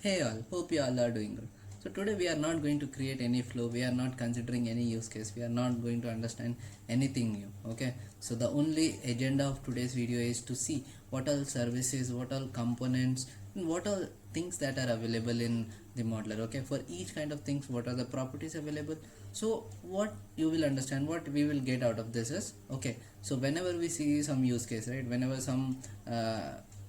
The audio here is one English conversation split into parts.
Hey all, hope you all are doing good. So today we are not going to create any flow, we are not considering any use case, we are not going to understand anything new. Okay, so the only agenda of today's video is to see what all services, what all components, and what all things that are available in the modeler. Okay, for each kind of things, what are the properties available. So what you will understand, what we will get out of this is okay. So whenever we see some use case, right, whenever some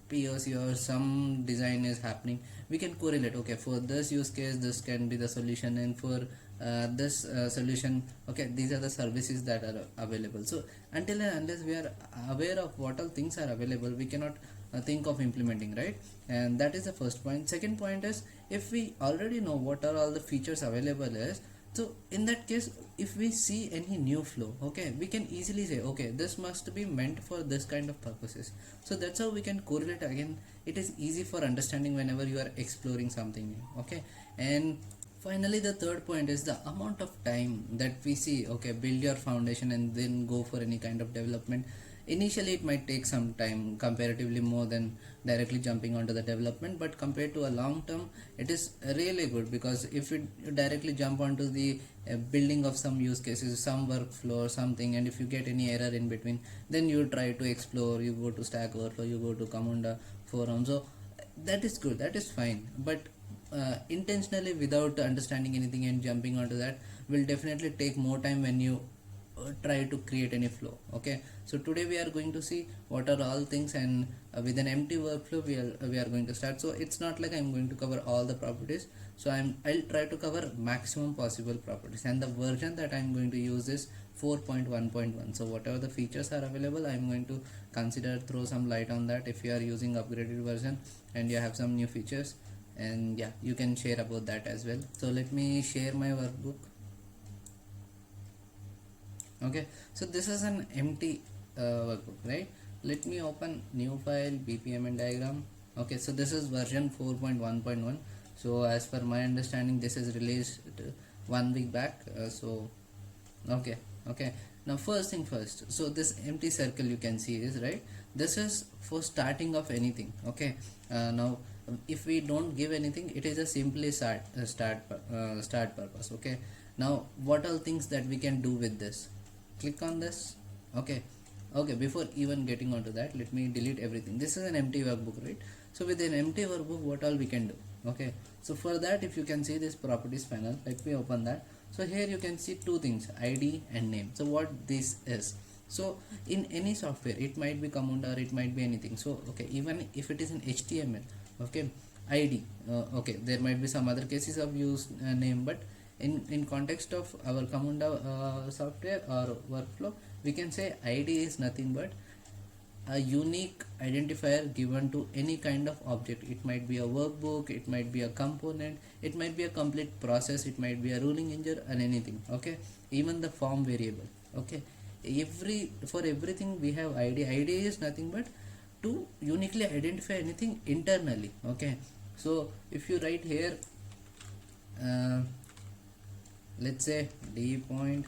POC or some design is happening, we can correlate, okay, for this use case this can be the solution, and for this solution, okay, these are the services that are available. So until and unless we are aware of what all things are available, we cannot think of implementing, right? And that is the first point. Second point is, if we already know what are all the features available is, so in that case, if we see any new flow, okay, we can easily say, okay, this must be meant for this kind of purposes. So that's how we can correlate. Again, it is easy for understanding whenever you are exploring something new. Okay, and finally the third point is the amount of time that we see, okay, build your foundation and then go for any kind of development. Initially it might take some time, comparatively more than directly jumping onto the development, but compared to a long term, it is really good, because if you directly jump onto the building of some use cases, some workflow or something, and if you get any error in between, then you try to explore, you go to Stack Overflow, you go to Camunda forum. So that is good, that is fine, but intentionally without understanding anything and jumping onto that will definitely take more time when you try to create any flow. Okay, so today we are going to see what are all things, and with an empty workflow we are going to start. So it's not like I'm going to cover all the properties, so I'll try to cover maximum possible properties, and the version that I'm going to use is 4.1.1. so whatever the features are available, I'm going to consider, throw some light on that. If you are using upgraded version and you have some new features, and yeah, you can share about that as well. So let me share my workbook. Okay, so this is an empty workbook, right? Let me open new file, BPM and diagram. Okay, so this is version 4.1.1. so as per my understanding, this is released 1 week back. Okay, now first thing first, so this empty circle you can see is, right, this is for starting of anything. Okay, now if we don't give anything, it is a simply start purpose. Okay, now what all things that we can do with this? Click on this. Okay, before even getting onto that, let me delete everything. This is an empty workbook, right? So with an empty workbook, what all we can do? Okay, so for that, if you can see this properties panel, let me open that. So here you can see two things, ID and name. So what this is, so in any software, it might be Camunda or it might be anything. So okay, even if it is in HTML, okay, ID, okay, there might be some other cases of use name, but in context of our Camunda software or workflow, we can say ID is nothing but a unique identifier given to any kind of object. It might be a workbook, it might be a component, it might be a complete process, it might be a ruling engine and anything. Okay, even the form variable. Okay, for everything we have ID is nothing but to uniquely identify anything internally. Okay, so if you write here let's say D point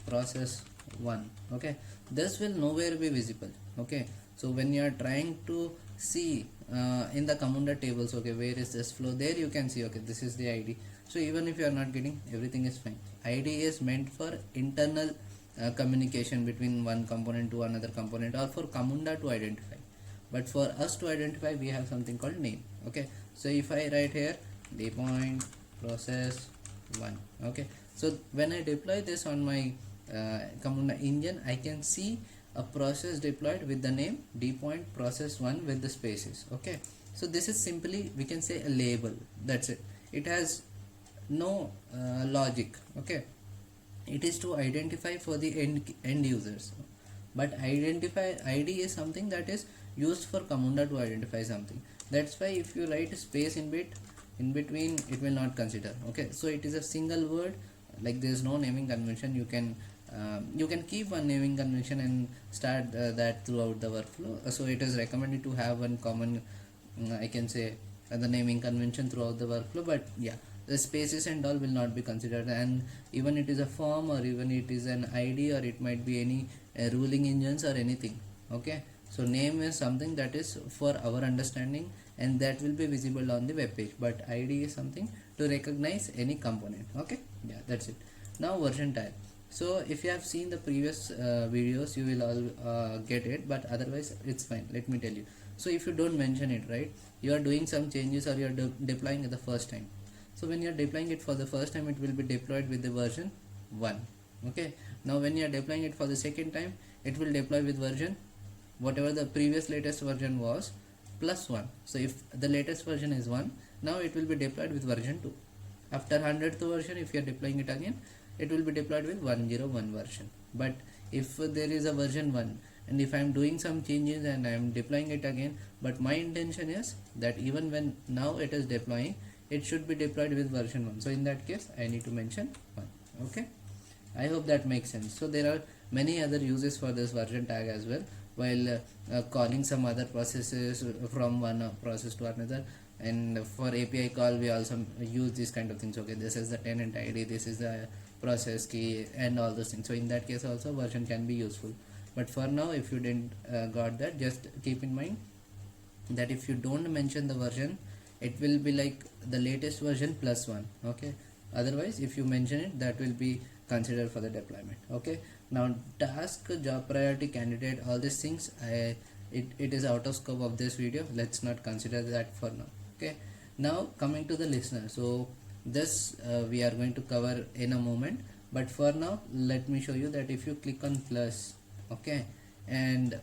process 1, okay, this will nowhere be visible. Okay, so when you are trying to see in the Camunda tables, okay, where is this flow, there you can see, okay, this is the ID. So even if you are not getting, everything is fine. ID is meant for internal communication between one component to another component, or for Camunda to identify. But for us to identify, we have something called name. Okay, so if I write here D point process 1, okay, so when I deploy this on my Camunda engine, I can see a process deployed with the name D point process 1 with the spaces. Okay, so this is simply, we can say, a label. That's it. It has no logic. Okay, it is to identify for the end users, but identify ID is something that is used for Camunda to identify something. That's why if you write space in between, it will not consider. Okay, so it is a single word, like there is no naming convention. You can keep one naming convention and start that throughout the workflow. So it is recommended to have one common I can say the naming convention throughout the workflow, but yeah, the spaces and all will not be considered. And even it is a form, or even it is an ID, or it might be any ruling engines or anything. Okay, so name is something that is for our understanding, and that will be visible on the web page, but id is something to recognize any component. Okay, yeah, that's it. Now version tag. So if you have seen the previous videos, you will all get it, but otherwise it's fine. Let me tell you. So if you don't mention it, right, you are doing some changes or you are deploying it the first time. So when you are deploying it for the first time, it will be deployed with the version 1. Okay, now when you are deploying it for the second time, it will deploy with version whatever the previous latest version was plus 1. So if the latest version is 1, now it will be deployed with version 2. After 100th version, if you are deploying it again, it will be deployed with 101 version. But if there is a version 1 and if I am doing some changes and I am deploying it again, but my intention is that even when now it is deploying, it should be deployed with version 1. So in that case, I need to mention 1. Okay, I hope that makes sense. So there are many other uses for this version tag as well, while calling some other processes from one process to another. And for API call, we also use these kind of things. Okay, this is the tenant ID, this is the process key, and all those things. So in that case also version can be useful. But for now, if you didn't got that, just keep in mind that if you don't mention the version, it will be like the latest version plus 1. Okay, otherwise if you mention it, that will be considered for the deployment. Okay, now task, job priority, candidate, all these things, it is out of scope of this video. Let's not consider that for now. Okay, now coming to the listener. So this we are going to cover in a moment, but for now let me show you that if you click on plus, okay, and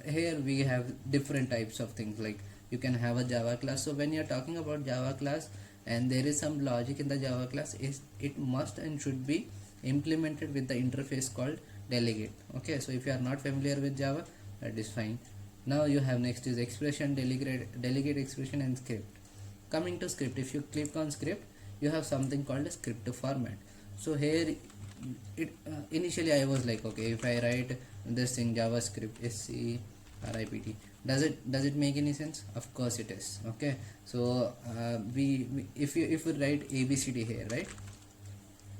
here we have different types of things, like you can have a Java class. So when you're talking about Java class and there is some logic in the Java class, it must and should be implemented with the interface called delegate. Okay, so if you are not familiar with Java, that is fine. Now you have next is expression, delegate expression, and script. Coming to script, if you click on script, you have something called a script format. So here initially I was like, okay, if I write this thing JavaScript script, does it make any sense? Of course it is. Okay, so we if you write ABCD here, right,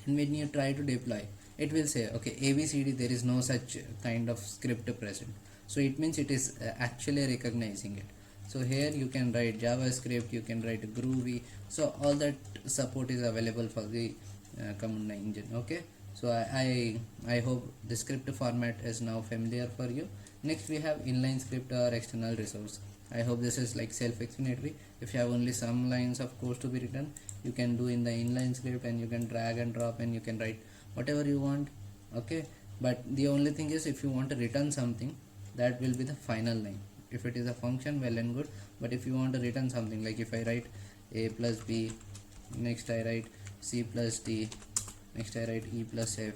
and when you try to deploy, it will say, okay, ABCD, there is no such kind of script present. So it means it is actually recognizing it. So here you can write JavaScript, you can write Groovy. So all that support is available for the command line engine. Okay, so I hope the script format is now familiar for you. Next we have inline script or external resource. I hope this is like self-explanatory. If you have only some lines of code to be written, you can do in the inline script, and you can drag and drop and you can write whatever you want. Okay, but the only thing is, if you want to return something, that will be the final line. If it is a function, well and good, but if you want to return something, like if I write a plus b, next I write c plus d, next I write e plus f.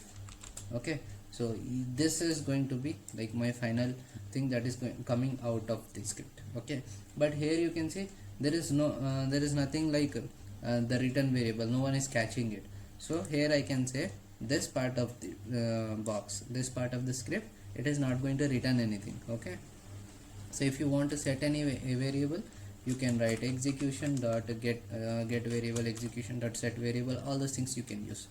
Okay, so this is going to be like my final thing that is coming out of the script. Okay, but here you can see there is nothing like the return variable, no one is catching it. So here I can say this part of the box, this part of the script, it is not going to return anything. Okay, so if you want to set any variable, you can write execution dot get variable, execution dot set variable, all those things you can use.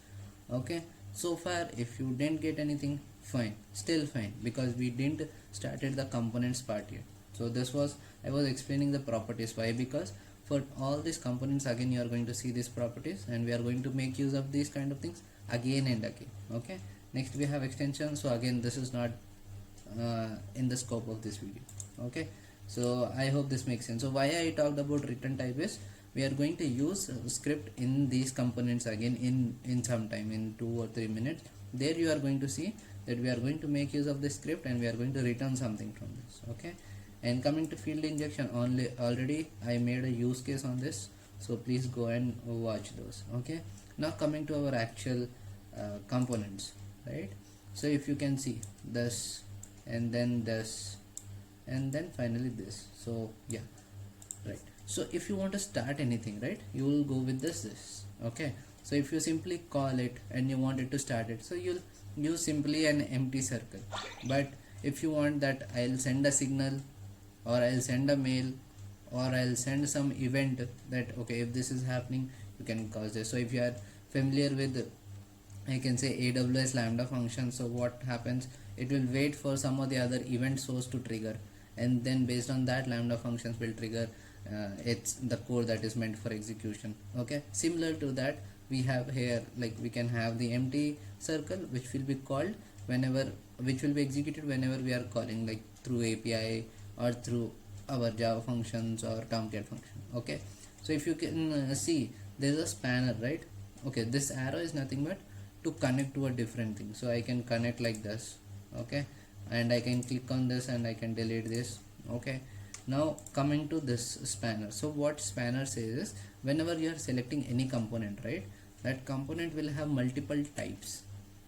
Okay, so far if you didn't get anything, fine, still fine, because we didn't started the components part yet. So this was, I was explaining the properties. Why? Because for all these components, again you are going to see these properties, and we are going to make use of these kind of things again and again. Okay, next we have extensions. So again, this is not in the scope of this video. Okay, so I hope this makes sense. So why I talked about return type is, we are going to use script in these components again in some time, in 2 or 3 minutes. There you are going to see that we are going to make use of the script, and we are going to return something from this. Okay, and coming to field injection, already I made a use case on this, so please go and watch those. Okay, now coming to our actual components, right? So if you can see this, and then this, and then finally this. So yeah, right. So if you want to start anything, right, you will go with this. Okay, so if you simply call it and you want it to start it, so you'll use simply an empty circle. But if you want that I'll send a signal, or I'll send a mail, or I'll send some event, that okay, if this is happening, you can cause this. So if you are familiar with, I can say, AWS Lambda function, so what happens, it will wait for some of the other event source to trigger, and then based on that, Lambda functions will trigger it's the code that is meant for execution. Okay, similar to that we have here, like we can have the empty circle which will be called whenever, which will be executed whenever we are calling, like through API or through our Java functions or Tomcat function. Okay, so if you can see, there is a spanner, right? Okay, this arrow is nothing but to connect to a different thing. So I can connect like this. Okay, and I can click on this and I can delete this. Okay, now coming to this spanner. So what spanner says is, whenever you are selecting any component, right, that component will have multiple types.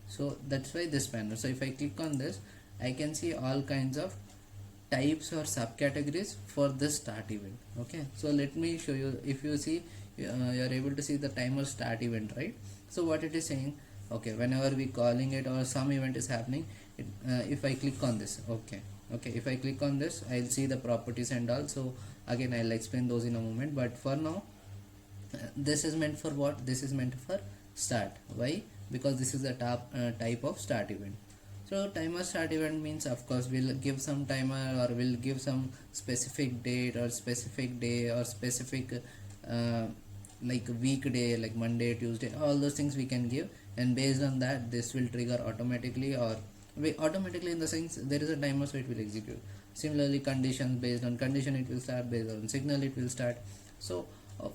So that's why this spanner. So if I click on this, I can see all kinds of types or subcategories for this start event. Okay, so let me show you. If you see, you are able to see the timer start event, right? So what it is saying, okay, whenever we calling it or some event is happening, if I click on this, okay, if I click on this, I'll see the properties and all. So again, I'll explain those in a moment, but for now, this is meant for what? This is meant for start. Why? Because this is the type of start event. So timer start event means, of course, we'll give some timer or we'll give some specific date or specific day or specific like weekday, like Monday, Tuesday, all those things we can give, and based on that this will trigger automatically, or automatically in the sense there is a timer, so it will execute. Similarly, conditions, based on condition it will start, based on signal it will start. So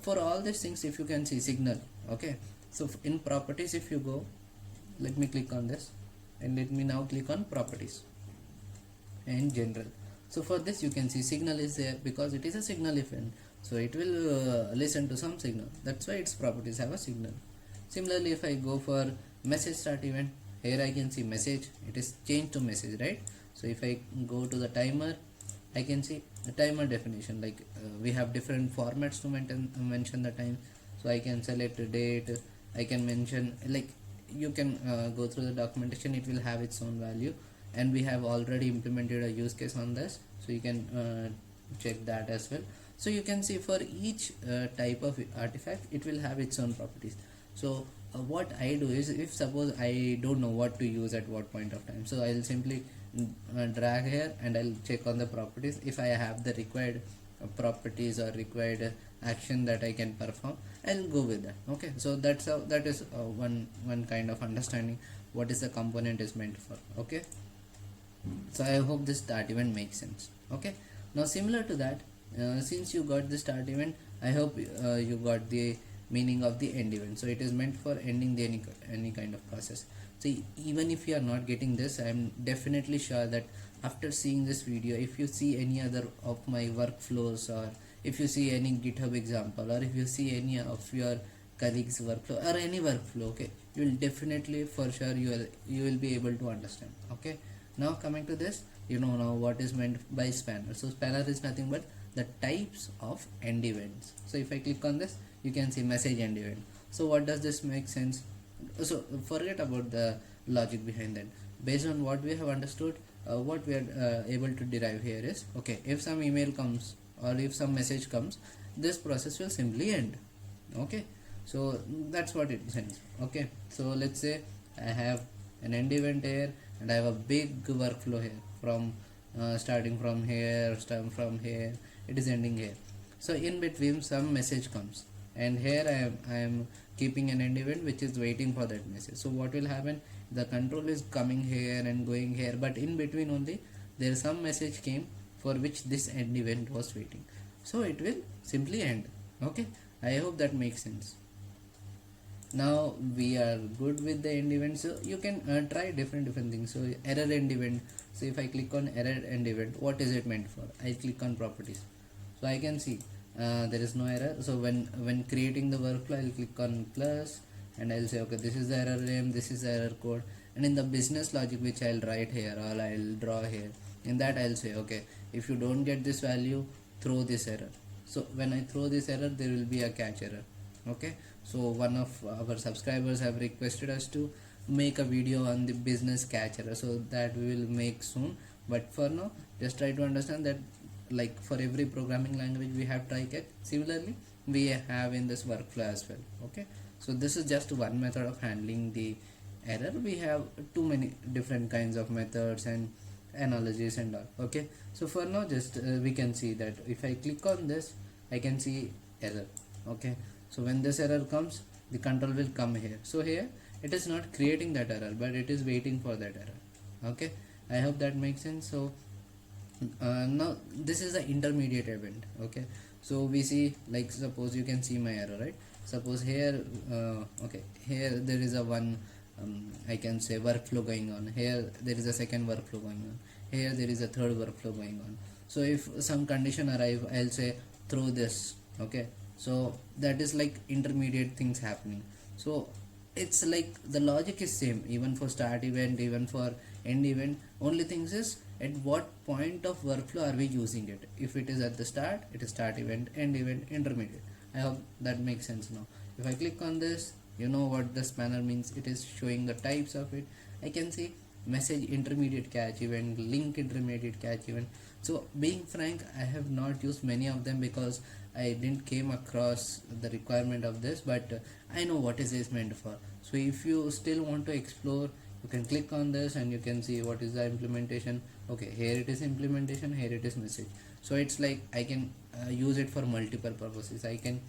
for all these things, if you can see signal, okay, so in properties, if you go, let me click on this and let me now click on properties and general. So for this you can see signal is there because it is a signal event, so it will listen to some signal. That's why its properties have a signal. Similarly, if I go for message start event, here I can see message, it is changed to message, right? So if I go to the timer, I can see the timer definition, like we have different formats to mention the time. So I can select a date, I can mention, like you can go through the documentation, it will have its own value, and we have already implemented a use case on this, so you can check that as well. So you can see for each type of artifact it will have its own properties. So what I do is, if suppose I don't know what to use at what point of time, so I'll simply drag here and I'll check on the properties. If I have the required properties or required action that I can perform, I'll go with that. Okay, so that's how, that is one kind of understanding what is the component is meant for. Okay, so I hope this start event makes sense. Okay, now similar to that, since you got the start event, I hope you got the meaning of the end event. So it is meant for ending the any kind of process. So even if you are not getting this, I am definitely sure that after seeing this video, if you see any other of my workflows, or if you see any GitHub example, or if you see any of your colleagues workflow or any workflow, okay, you will definitely, for sure, you will be able to understand. Okay, now coming to this, you know now what is meant by spanner. So spanner is nothing but the types of end events. So if I click on this, you can see message end event. So what does this make sense? So forget about the logic behind that. Based on what we have understood, what we are able to derive here is, okay, if some email comes or if some message comes, this process will simply end. Okay, so that's what it is. Okay, so let's say I have an end event here and I have a big workflow here, from starting from here, it is ending here. So in between some message comes, and here I am keeping an end event which is waiting for that message. So what will happen, the control is coming here and going here, but in between only there is some message came for which this end event was waiting, so it will simply end. Okay, I hope that makes sense. Now we are good with the end event, so you can try different things. So error end event, so if I click on error end event, what is it meant for? I click on properties, so I can see there is no error. So when creating the workflow, I'll click on plus and I'll say, okay, this is the error name, this is the error code, and in the business logic which I'll write here or I'll draw here, in that I'll say, okay, if you don't get this value, throw this error. So when I throw this error, there will be a catch error. Okay, so one of our subscribers have requested us to make a video on the business catch error, so that we will make soon. But for now, just try to understand that, like for every programming language we have try catch, similarly we have in this workflow as well. Okay, so this is just one method of handling the error. We have too many different kinds of methods and analogies and all. Okay, so for now, just we can see that if I click on this, I can see error. Okay, so when this error comes, the control will come here. So here it is not creating that error, but it is waiting for that error. Okay, I hope that makes sense. So now this is the intermediate event. Okay, so we see, like, suppose you can see my error, right? Suppose here, okay, here there is a one, I can say, workflow going on. Here there is a second workflow going on. Here there is a third workflow going on. So if some condition arrive, I'll say throw this. Okay, so that is like intermediate things happening. So it's like the logic is same even for start event, even for end event. Only things is at what point of workflow are we using it. If it is at the start, it is start event, end event, intermediate. I hope that makes sense now. If I click on this, you know what the spanner means. It is showing the types of it. I can see message intermediate catch event, link intermediate catch event. So being frank, I have not used many of them because I didn't came across the requirement of this, but I know what is this meant for. So if you still want to explore, you can click on this and you can see what is the implementation. Okay, here it is implementation, here it is message. So it's like I can use it for multiple purposes. I can,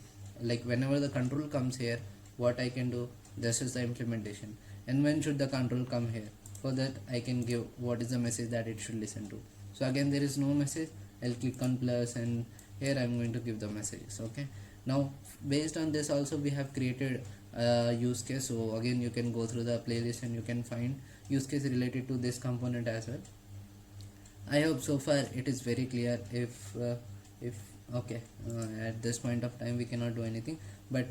like, whenever the control comes here, what I can do, this is the implementation. And when should the control come here? For that I can give what is the message that it should listen to. So again there is no message, I'll click on plus and here I'm going to give the messages. Okay, now based on this also we have created a use case. So again you can go through the playlist and you can find use case related to this component as well. I hope so far it is very clear. If okay, at this point of time we cannot do anything, but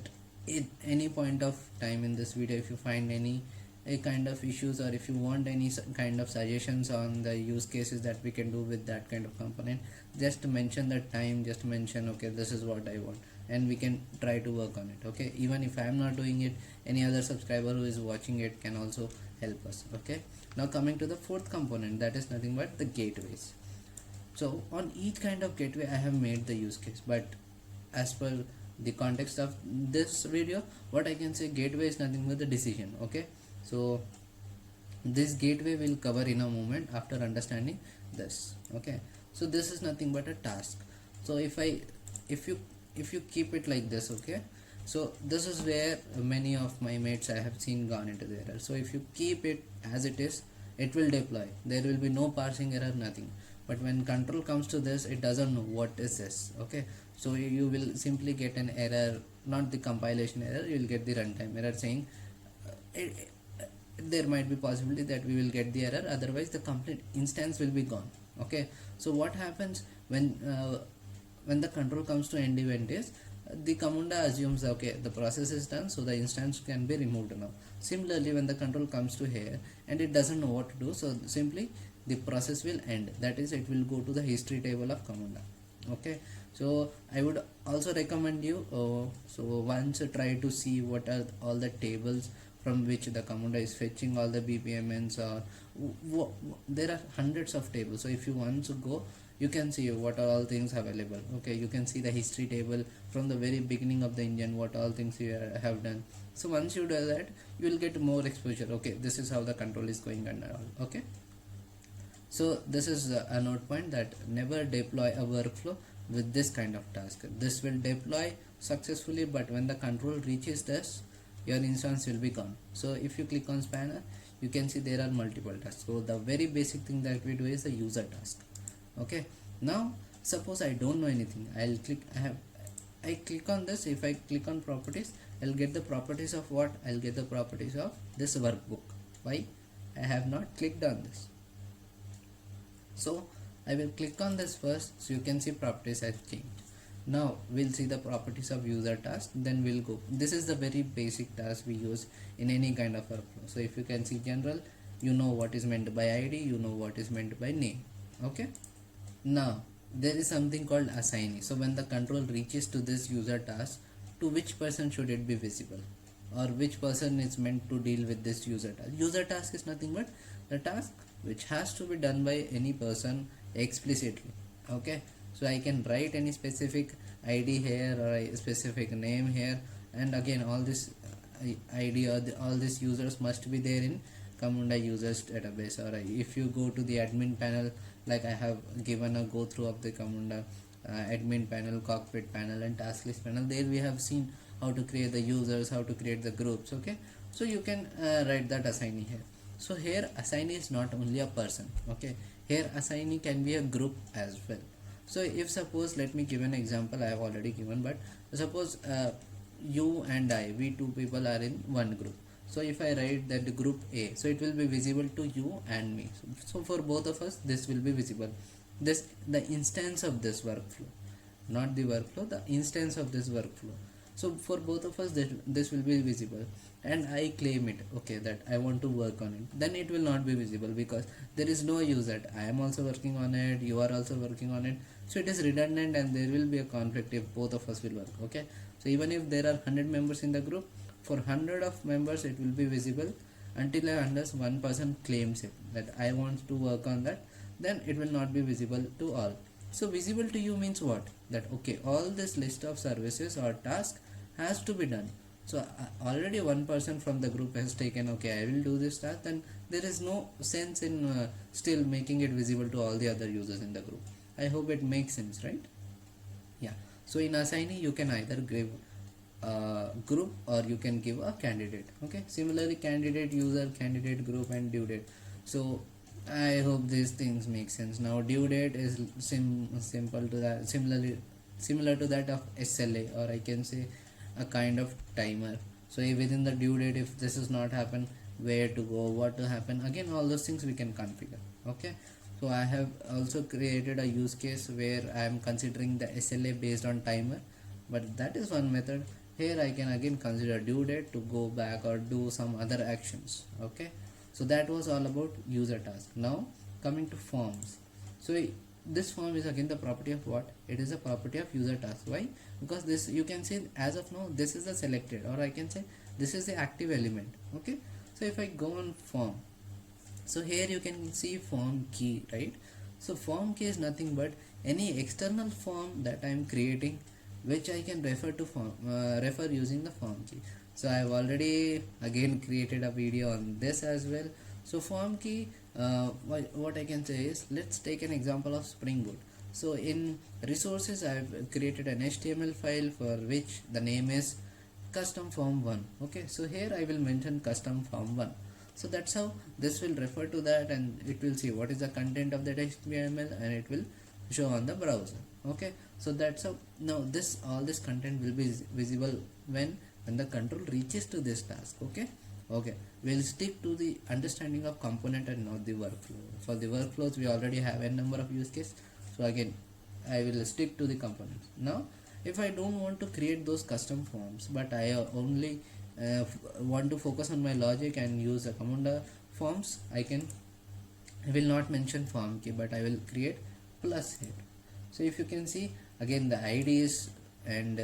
at any point of time in this video, if you find any a kind of issues, or if you want any kind of suggestions on the use cases that we can do with that kind of component, just mention the time, just mention, okay, this is what I want, and we can try to work on it. Okay, even if I am not doing it, any other subscriber who is watching it can also help us. Okay, now coming to the fourth component, that is nothing but the gateways. So on each kind of gateway I have made the use case, but as per the context of this video, what I can say, gateway is nothing but the decision. Okay, so this gateway will cover in a moment after understanding this. Okay, so this is nothing but a task. So if you keep it like this, okay, so this is where many of my mates I have seen gone into the error. So if you keep it as it is, it will deploy, there will be no parsing error, nothing. But when control comes to this, it doesn't know what is this. Okay, so you will simply get an error, not the compilation error, you will get the runtime error saying there might be possibility that we will get the error, otherwise the complete instance will be gone. Okay, so what happens when the control comes to end event is, the Camunda assumes, okay, the process is done, so the instance can be removed now. Similarly, when the control comes to here and it doesn't know what to do, so simply the process will end, that is, it will go to the history table of Camunda. Okay, so I would also recommend you so once try to see what are all the tables from which the Camunda is fetching all the BPMNs, or there are hundreds of tables. So if you want to go, you can see what are all things available. Okay, you can see the history table from the very beginning of the engine, what all things you have done. So once you do that, you will get more exposure. Okay, this is how the control is going and all. Okay, so this is a note point, that never deploy a workflow with this kind of task. This will deploy successfully, but when the control reaches this, your instance will be gone. So if you click on spanner, you can see there are multiple tasks. So the very basic thing that we do is the user task. Okay, now suppose I don't know anything, I'll click, I click on this. If I click on properties, I'll get the properties of what? I'll get the properties of this workbook. Why? I have not clicked on this. So I will click on this first, so you can see properties have changed. Now we'll see the properties of user task, then we'll go. This is the very basic task we use in any kind of workflow. So if you can see general, you know what is meant by ID, you know what is meant by name. Okay, now there is something called assignee. So when the control reaches to this user task, to which person should it be visible, or which person is meant to deal with this user task. User task is nothing but the task which has to be done by any person explicitly. Okay, so I can write any specific ID here or a specific name here, and again all this ID or all these users must be there in Camunda users database. Or if you go to the admin panel, like I have given a go through of the Camunda admin panel, cockpit panel, and task list panel. There we have seen how to create the users, how to create the groups. Okay, so you can write that assignee here. So here assignee is not only a person. Okay, here assignee can be a group as well. So if suppose, let me give an example, I have already given, but suppose you and I, we two people are in one group. So if I write that the group A, so it will be visible to you and me. So for both of us, this will be visible. This, the instance of this workflow, not the workflow, the instance of this workflow. So for both of us, this will be visible, and I claim it, okay, that I want to work on it, then it will not be visible because there is no use that I am also working on it, you are also working on it. So it is redundant and there will be a conflict if both of us will work. Okay, so even if there are 100 members in the group, for 100 of members it will be visible until and unless one person claims it that I want to work on that, then it will not be visible to all. So visible to you means what? That okay, all this list of services or tasks has to be done. So already one person from the group has taken, okay, I will do this task, then there is no sense in still making it visible to all the other users in the group. I hope it makes sense, right? Yeah. So in assignee you can either give a group or you can give a candidate. Okay, similarly candidate, user, candidate, group, and due date. So I hope these things make sense. Now due date is simple to that, similar to that of SLA, or I can say a kind of timer. So within the due date, if this is not happen, where to go, what to happen, again all those things we can configure. Okay, so I have also created a use case where I am considering the SLA based on timer, but that is one method. Here I can again consider due date to go back or do some other actions. Okay, so that was all about user task. Now coming to forms. So this form is again the property of what? It is a property of user task. Why? Because this, you can say as of now this is the selected, or I can say this is the active element. Okay, so if I go on form, so here you can see form key, right? So form key is nothing but any external form that I am creating, which I can refer to refer using the form key. So I have already again created a video on this as well. So form key, what I can say is, let's take an example of Spring Boot. So in resources I have created an HTML file for which the name is custom form 1. Okay, so here I will mention custom form 1. So that's how this will refer to that, and it will see what is the content of that HTML and it will show on the browser. Okay, so that's how now this, all this content will be visible when the control reaches to this task. Okay, we'll stick to the understanding of component and not the workflow. For the workflows we already have a number of use cases, so again I will stick to the components. Now if I don't want to create those custom forms, but I only want to focus on my logic and use a command forms, I will not mention form key, but I will create plus here. So if you can see, again the IDs and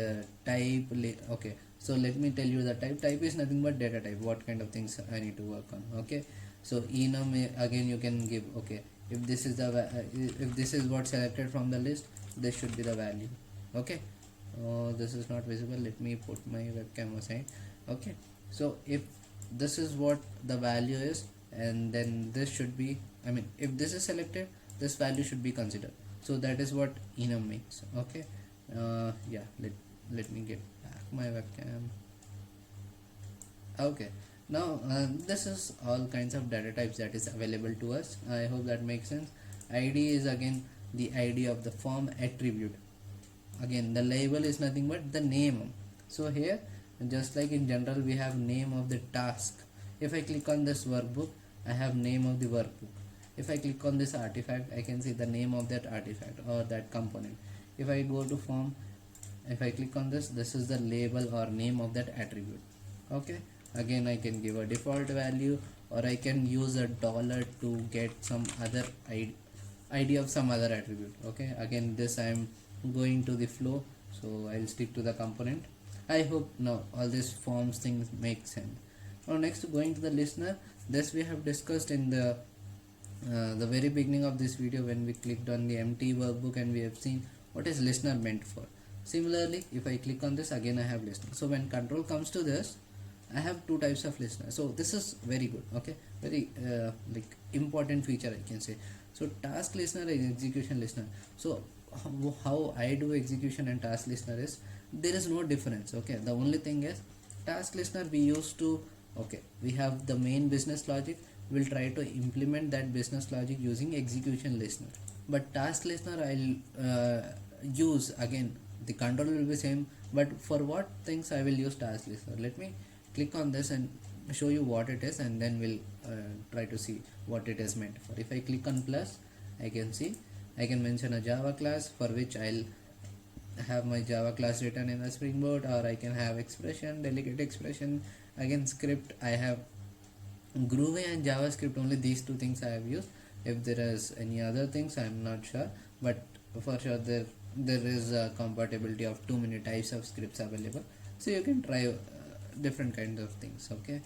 type. Okay, so let me tell you the type is nothing but data type, what kind of things I need to work on. Okay, so enum, again you can give, okay, if this is the if this is what selected from the list, this should be the value. Okay, this is not visible, let me put my webcam aside. Okay, so if this is what the value is, and then this should be, I mean if this is selected, this value should be considered. So that is what enum makes. Okay, yeah, let me get back my webcam. Okay, now this is all kinds of data types that is available to us. I hope that makes sense. ID is again the ID of the form attribute. Again the label is nothing but the name. So here, just like in general we have name of the task, if I click on this workbook, I have name of the workbook. If I click on this artifact, I can see the name of that artifact or that component. If I go to form, if I click on this, this is the label or name of that attribute. Okay, again I can give a default value, or I can use a dollar to get some other ID of some other attribute. Okay, again this I am going to the flow, so I'll stick to the component. I hope now all these forms things make sense. Now next, going to the listener, this we have discussed in the very beginning of this video when we clicked on the empty workbook, and we have seen what is listener meant for. Similarly, if I click on this, again I have listener. So when control comes to this, I have two types of listener. So this is very good. Okay, very like important feature I can say. So task listener and execution listener. So how I do execution and task listener is there is no difference. Okay, the only thing is task listener we used to, okay, we have the main business logic, we'll try to implement that business logic using execution listener. But task listener I'll use again, the control will be same, but for what things I will use task listener. Let me click on this and show you what it is, and then we'll try to see what it is meant for. If I click on plus, I can see I can mention a Java class for which I'll have my Java class written in a Spring Boot, or I can have expression, delegate expression. Again, script I have Groovy and JavaScript, only these two things I have used. If there is any other things, I'm not sure, but for sure there is a compatibility of too many types of scripts available, so you can try different kinds of things. Okay,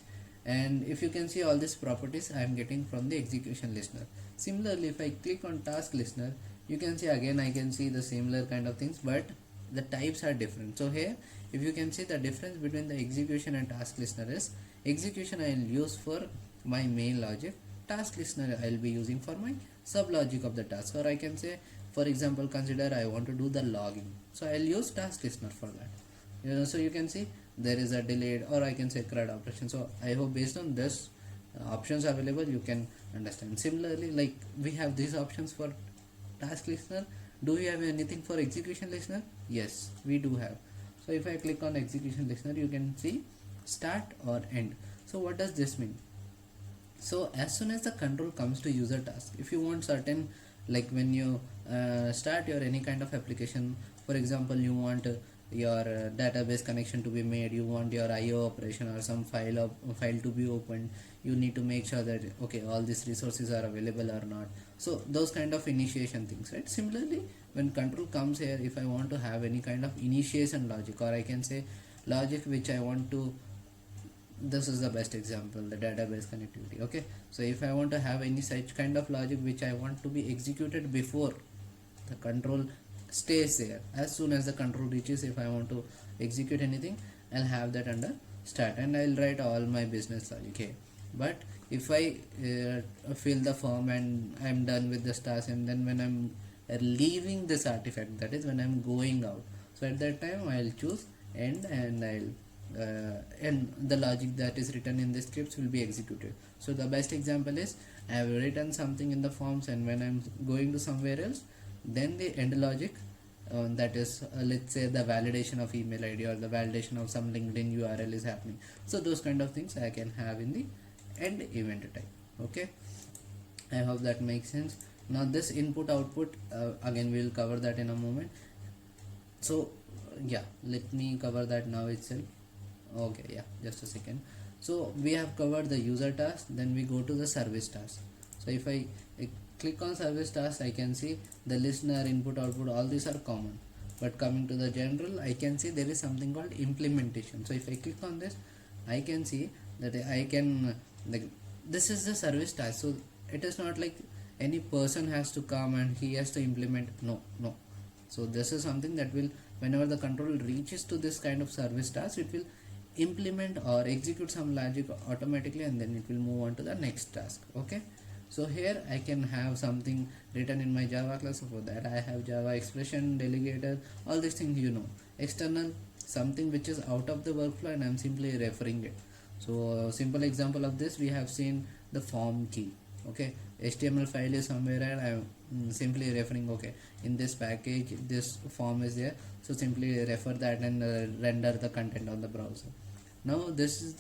and if you can see all these properties I am getting from the execution listener. Similarly, if I click on task listener, you can see again I can see the similar kind of things, but the types are different. So here, if you can see the difference between the execution and task listener is execution I will use for my main logic, task listener I will be using for my sub logic of the task. Or I can say, for example, consider I want to do the logging, so I will use task listener for that. So you can see there is a delayed, or I can say CRUD operation. So I hope based on this options available you can understand. Similarly, like we have these options for task listener, do we have anything for execution listener? Yes, we do have. So if I click on execution listener, you can see start or end. So what does this mean? So as soon as the control comes to user task, if you want certain, like when you start your any kind of application, for example you want your database connection to be made, you want your IO operation or some file to be opened, you need to make sure that okay, all these resources are available or not. So those kind of initiation things, right? Similarly, when control comes here, if I want to have any kind of initiation logic, or I can say logic which I want to, this is the best example, the database connectivity. Okay, so if I want to have any such kind of logic which I want to be executed before the control stays there, as soon as the control reaches, if I want to execute anything, I'll have that under start and I'll write all my business logic here. But if I fill the form and I'm done with the stars, and then when I'm leaving this artifact, that is when I'm going out, so at that time I'll choose end, and I'll and the logic that is written in the scripts will be executed. So the best example is I have written something in the forms, and when I'm going to somewhere else, then the end logic, that is let's say the validation of email ID or the validation of some LinkedIn URL is happening. So those kind of things I can have in the end event type. Okay, I hope that makes sense. Now this input output, again we will cover that in a moment. So yeah, let me cover that now itself. Okay, yeah, just a second. So we have covered the user task, then we go to the service task. So if I click on service task, I can see the listener, input output, all these are common. But coming to the general, I can see there is something called implementation. So if I click on this, I can see that I can, like, this is the service task. So it is not like any person has to come and he has to implement. No. So this is something that will, whenever the control reaches to this kind of service task, it will implement or execute some logic automatically, and then it will move on to the next task. Okay, so here I can have something written in my Java class. For that I have Java expression, delegator, all these things, external, something which is out of the workflow, and I'm simply referring it. So simple example of this, we have seen the form key. Okay, HTML file is somewhere and I'm simply referring, okay, in this package this form is there, so simply refer that and render the content on the browser. Now this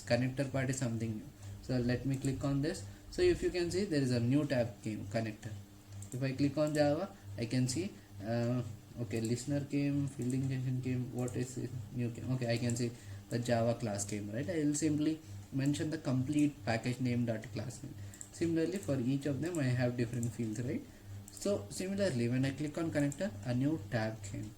connector part is something new, so let me click on this. So if you can see, there is a new tab came, connector. If I click on Java, I can see okay, listener came, field injection came, what is it, new came. Okay, I can see the Java class came, right? I will simply mention the complete package name dot class name. Similarly, for each of them I have different fields, right? So similarly, when I click on connector, a new tab came.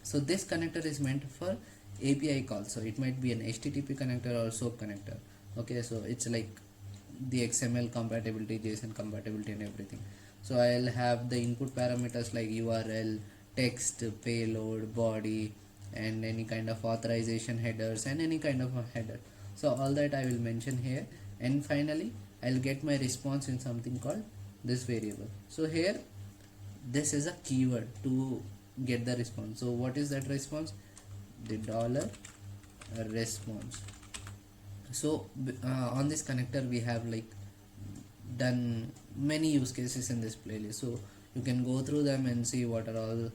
So this connector is meant for API calls, so it might be an HTTP connector or SOAP connector. Okay, so it's like the XML compatibility, JSON compatibility, and everything. So I'll have the input parameters like URL, text, payload, body, and any kind of authorization headers and any kind of a header. So all that I will mention here, and finally I'll get my response in something called this variable. So here this is a keyword to get the response. So what is that response? The dollar response. So on this connector we have like done many use cases in this playlist, so you can go through them and see what are all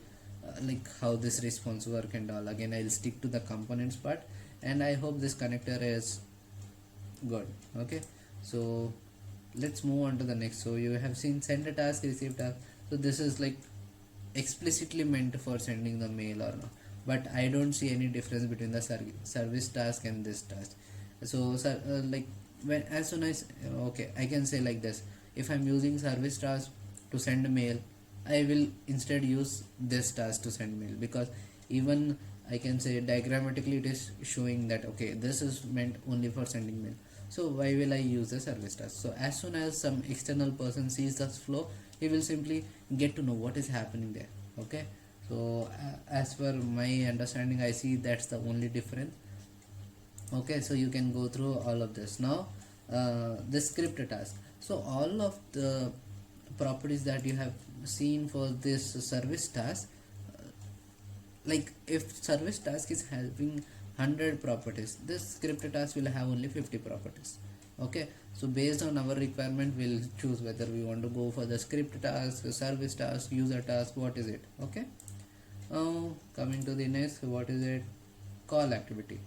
like how this response work and all. Again, I'll stick to the components part, and I hope this connector is good. Okay, so let's move on to the next. So you have seen send a task, receive task. So this is like explicitly meant for sending the mail or not, but I don't see any difference between the service task and this task. So like when as soon as okay, I can say like this: if I'm using service task to send mail, I will instead use this task to send mail, because even I can say diagrammatically it is showing that okay, this is meant only for sending mail, so why will I use the service task? So as soon as some external person sees this flow, he will simply get to know what is happening there. Okay, so as per my understanding, I see that's the only difference. Okay, so you can go through all of this now. The script task, so all of the properties that you have seen for this service task, like if service task is having 100 properties, this script task will have only 50 properties. Okay, so based on our requirement, we'll choose whether we want to go for the script task, service task, user task, what is it. Okay, coming to the next, what is it? Call activity.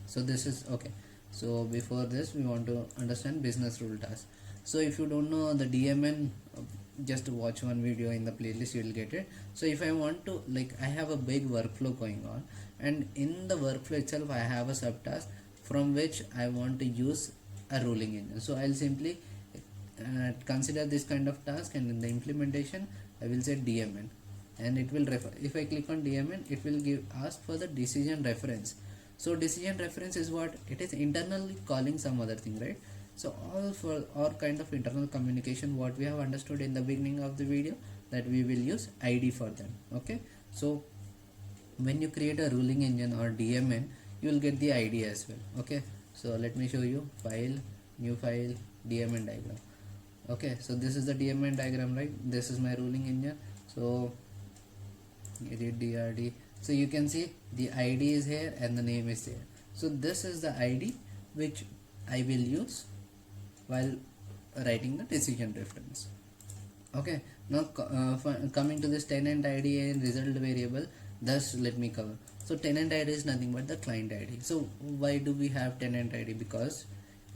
So this is okay. So before this, we want to understand business rule task. So if you don't know the DMN, just watch one video in the playlist, you will get it. So if I want to, like, I have a big workflow going on, and in the workflow itself I have a subtask from which I want to use a ruling engine. So I'll simply consider this kind of task, and in the implementation I will say DMN, and it will refer. If I click on DMN, it will ask for the decision reference. So decision reference is what it is, internally calling some other thing, right? So all for our kind of internal communication, what we have understood in the beginning of the video, that we will use ID for them. Okay, so when you create a ruling engine or DMN, you will get the ID as well. Okay, so let me show you: file, new file, DMN diagram. Okay, so this is the DMN diagram, right? This is my ruling engine. So edit DRD. So you can see the ID is here and the name is there. So this is the ID which I will use while writing the decision reference. Okay, now coming to this tenant ID and result variable, thus let me cover. So tenant ID is nothing but the client ID. So why do we have tenant ID? Because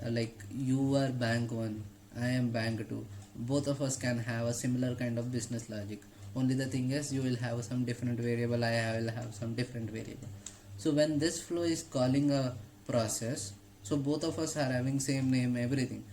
like you are bank 1, I am bank 2, both of us can have a similar kind of business logic. Only the thing is, you will have some different variable, I will have some different variable. So when this flow is calling a process, so both of us are having same name, everything.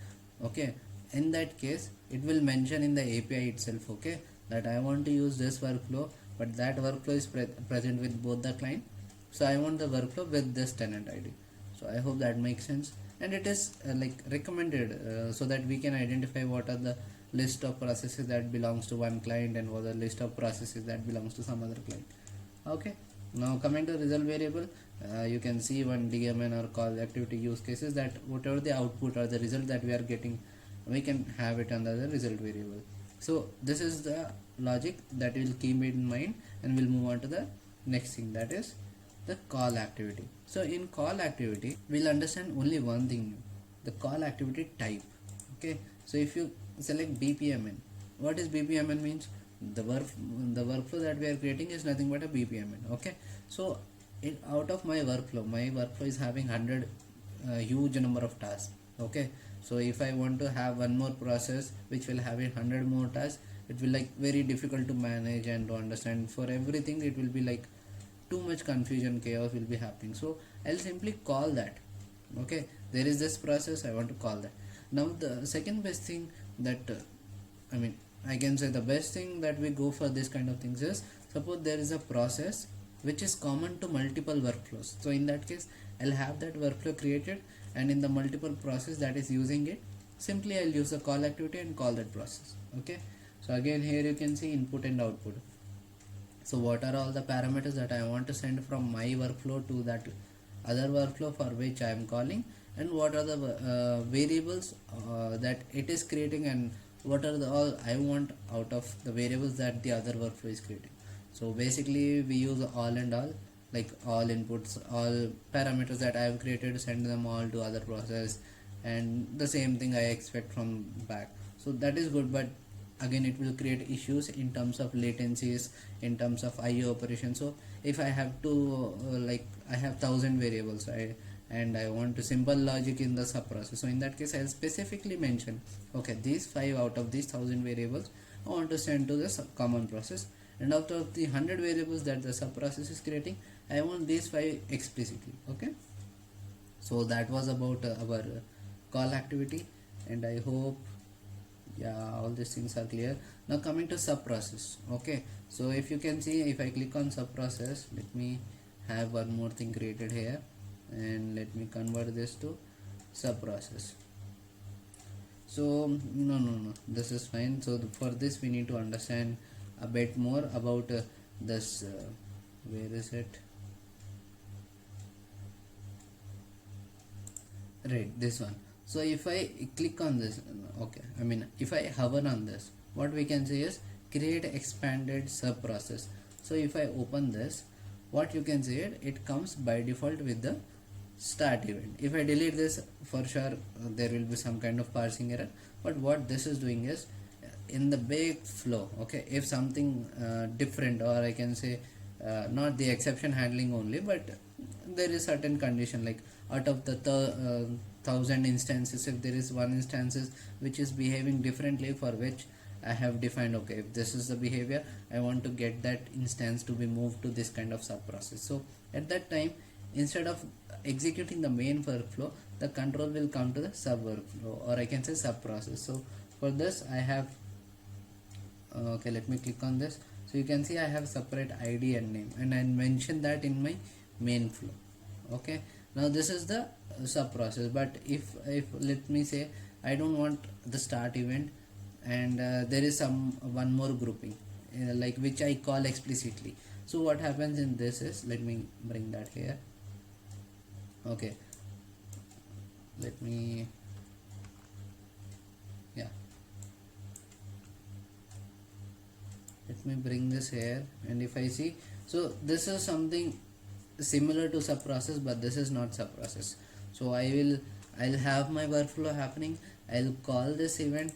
Okay, in that case it will mention in the API itself, okay, that I want to use this workflow, but that workflow is present with both the client, so I want the workflow with this tenant ID. So I hope that makes sense, and it is like recommended so that we can identify what are the list of processes that belongs to one client and what are the list of processes that belongs to some other client. Okay, now coming to result variable, you can see one DMN or call activity use cases, that whatever the output or the result that we are getting, we can have it under the result variable. So this is the logic that will keep it in mind, and we'll move on to the next thing, that is the call activity. So in call activity, we'll understand only one thing, the call activity type. Okay, so if you select BPMN, what is BPMN means? The workflow that we are creating is nothing but a BPMN. Okay, so out of my workflow is having 100 huge number of tasks. Okay, so if I want to have one more process which will have 100 more tasks, it will like very difficult to manage and to understand. For everything it will be like too much confusion, chaos will be happening. So I'll simply call that. Okay, there is this process, I want to call that. Now the second best thing that I can say the best thing that we go for this kind of things is, suppose there is a process which is common to multiple workflows. So in that case, I'll have that workflow created, and in the multiple process that is using it, simply I'll use the call activity and call that process. Okay, so again here you can see input and output. So what are all the parameters that I want to send from my workflow to that other workflow for which I am calling, and what are the variables that it is creating, and what are the all I want out of the variables that the other workflow is creating. So basically we use all and all, like all inputs, all parameters that I have created, send them all to other process, and the same thing I expect from back. So that is good, but again it will create issues in terms of latencies, in terms of IO operation. So if I have to like I have 1,000 variables, and I want to simple logic in the sub process, so in that case I'll specifically mention, okay, these 5 out of these 1,000 variables I want to send to the common process, and out of the 100 variables that the sub process is creating, I want these 5 explicitly. Okay, so that was about our call activity, and I hope, yeah, all these things are clear. Now coming to sub process. Okay, so if you can see, if I click on sub process, let me have one more thing created here, and let me convert this to sub process. So no, this is fine. So for this we need to understand a bit more about this where is it, right, this one. So if I click on this, okay, I mean if I hover on this, what we can say is create expanded sub process. So if I open this, what you can see, it comes by default with the start event. If I delete this, for sure there will be some kind of parsing error, but what this is doing is in the big flow, okay, if something different, or I can say not the exception handling only, but there is certain condition, like out of the 1,000 instances, if there is one instances which is behaving differently, for which I have defined, okay, if this is the behavior, I want to get that instance to be moved to this kind of sub process. So at that time, instead of executing the main workflow, the control will come to the sub workflow, or I can say sub process. So for this I have okay, let me click on this. So you can see I have separate ID and name, and I mentioned that in my main flow. Okay, now this is the sub process, but if let me say I don't want the start event, and there is one more grouping like which I call explicitly. So what happens in this is, let me bring that here. Okay, let me, yeah, let me bring this here, and if I see, so this is something similar to sub process, but this is not sub process. So I'll have my workflow happening, I'll call this event,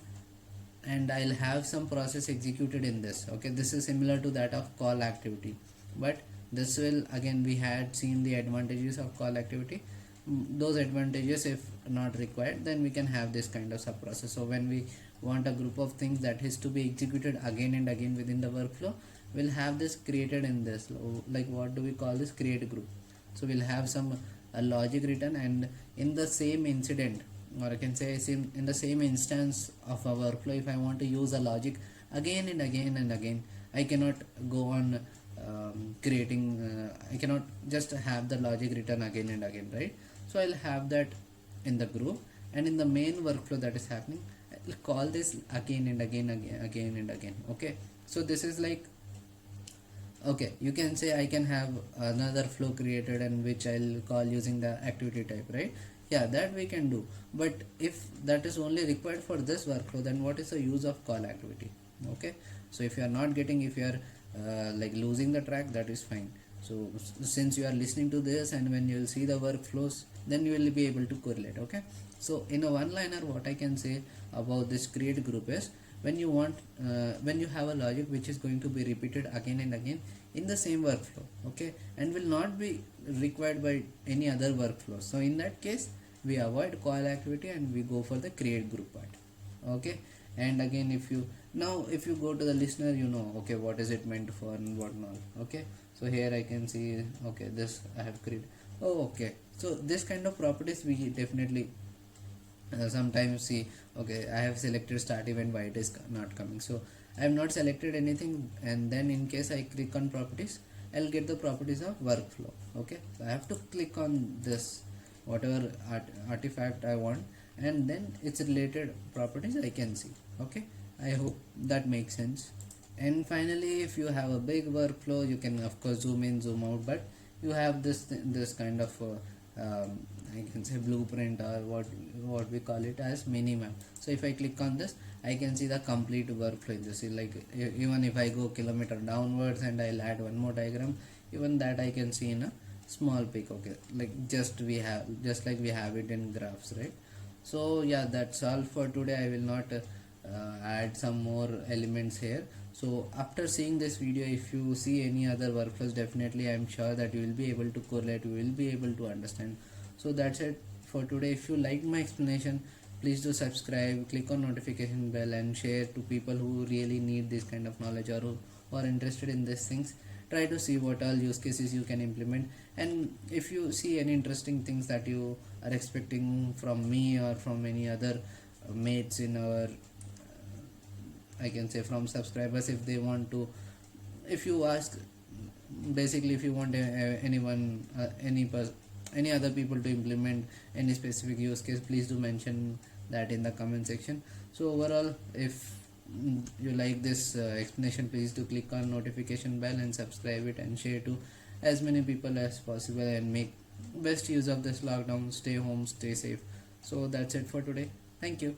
and I'll have some process executed in this. Okay, this is similar to that of call activity, but this will, again, we had seen the advantages of call activity. Those advantages, if not required, then we can have this kind of sub process. So when we want a group of things that is to be executed again and again within the workflow, we'll have this created in this, like what do we call this, create group. So we'll have some logic written, and in the same incident, or I can say in the same instance of a workflow, if I want to use a logic again and again and again, I cannot go on creating, I cannot just have the logic written again and again, right? So I'll have that in the group, and in the main workflow that is happening, I'll call this again and again and again. Okay, so this is like, okay, you can say I can have another flow created, and which I'll call using the activity type, right? Yeah, that we can do, but if that is only required for this workflow, then what is the use of call activity? Okay, so if you are not getting, if you are like losing the track, that is fine. So since you are listening to this, and when you will see the workflows, then you will be able to correlate. Okay, so in a one liner, what I can say about this create group is, when you want when you have a logic which is going to be repeated again and again in the same workflow, okay, and will not be required by any other workflow, so in that case we avoid call activity and we go for the create group part. Okay, and again, if you go to the listener, you know, okay, what is it meant for and what not. Okay, so here I can see, okay, this I have created. Oh, okay, so this kind of properties we definitely sometimes see. Okay, I have selected start event, why it is not coming. So I have not selected anything, and then in case I click on properties, I'll get the properties of workflow. Okay, so I have to click on this whatever artifact I want, and then its related properties I can see. Okay, I hope that makes sense. And finally, if you have a big workflow, you can of course zoom in, zoom out, but you have this kind of I can say blueprint, or what we call it as mini map. So if I click on this, I can see the complete workflow. You see, like even if I go kilometer downwards and I'll add one more diagram, even that I can see in a small pic. Okay, like just like we have it in graphs, right? So yeah, that's all for today. I will not add some more elements here. So after seeing this video, if you see any other workflows, definitely I'm sure that you will be able to correlate, you will be able to understand. So that's it for today. If you like my explanation, please do subscribe, click on notification bell, and share to people who really need this kind of knowledge, or who are interested in these things. Try to see what all use cases you can implement, and if you see any interesting things that you are expecting from me or from any other mates in our, I can say from subscribers, if they want to, if you ask, basically if you want anyone, any other people to implement any specific use case, please do mention that in the comment section. So overall, if you like this explanation, please do click on notification bell and subscribe it, and share to as many people as possible, and make best use of this lockdown. Stay home, stay safe. So that's it for today. Thank you.